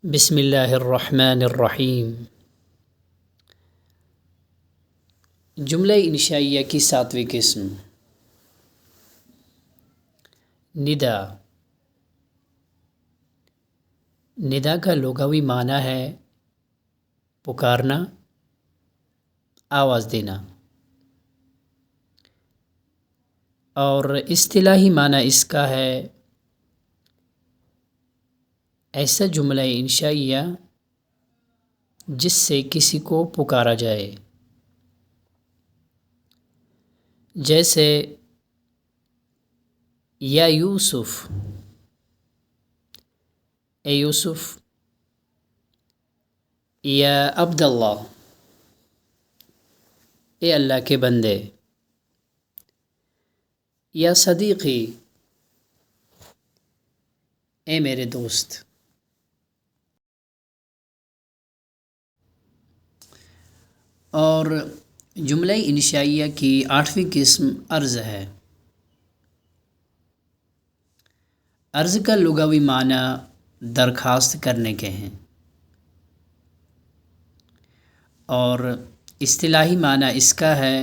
بسم اللہ الرحمن الرحیم۔ جملہ انشائیہ کی 7ویں قسم ندا۔ ندا کا لغوی معنی ہے پکارنا، آواز دینا، اور اصطلاحی معنی اس کا ہے ایسا جملہ انشائیہ جس سے کسی کو پکارا جائے، جیسے یا یوسف، اے یوسف، یا عبداللہ، اے اللہ کے بندے، یا صدیقی، اے میرے دوست۔ اور جملہ انشائیہ کی 8ویں قسم عرض ہے۔ عرض کا لغوی معنی درخواست کرنے کے ہیں، اور اصطلاحی معنی اس کا ہے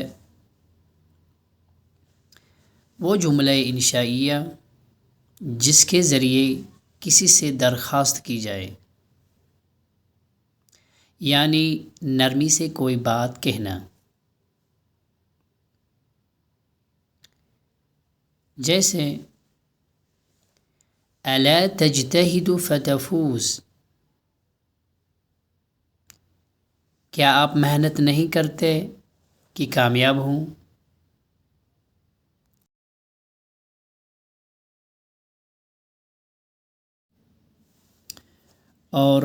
وہ جملہ انشائیہ جس کے ذریعے کسی سے درخواست کی جائے، یعنی نرمی سے کوئی بات کہنا، جیسے الا تجتہد فتفوز، کیا آپ محنت نہیں کرتے کہ کامیاب ہوں؟ اور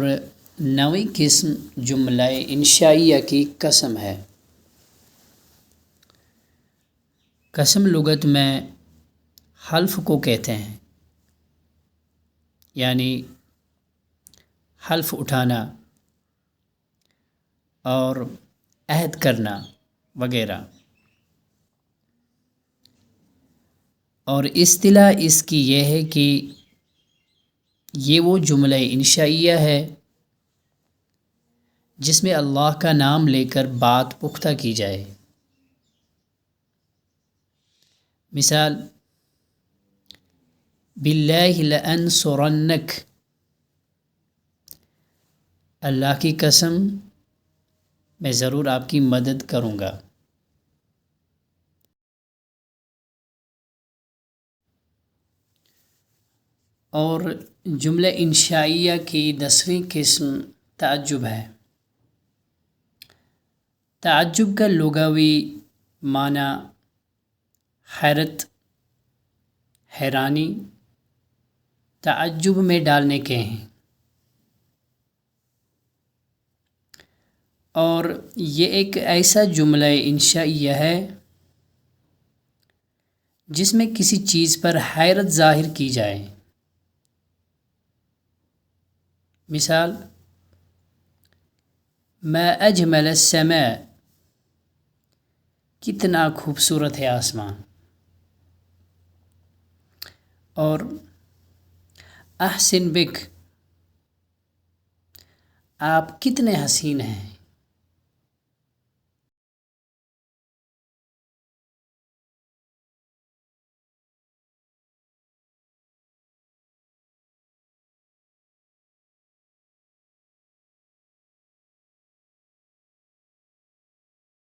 9ویں قسم جملہ انشائیہ کی قسم ہے۔ قسم لغت میں حلف کو کہتے ہیں، یعنی حلف اٹھانا اور عہد کرنا وغیرہ، اور اصطلاح اس کی یہ ہے کہ یہ وہ جملہ انشائیہ ہے جس میں اللہ کا نام لے کر بات پختہ کی جائے۔ مثال باللہ لانصرنک، اللہ کی قسم میں ضرور آپ کی مدد کروں گا۔ اور جملہ انشائیہ کی 10ویں قسم تعجب ہے۔ تعجب کا لغوی معنی حیرت، حیرانی، تعجب میں ڈالنے کے ہیں، اور یہ ایک ایسا جملہ انشائیہ ہے جس میں کسی چیز پر حیرت ظاہر کی جائے۔ مثال ما اجمل السماء، کتنا خوبصورت ہے آسمان، اور احسن بک، آپ کتنے حسین ہیں۔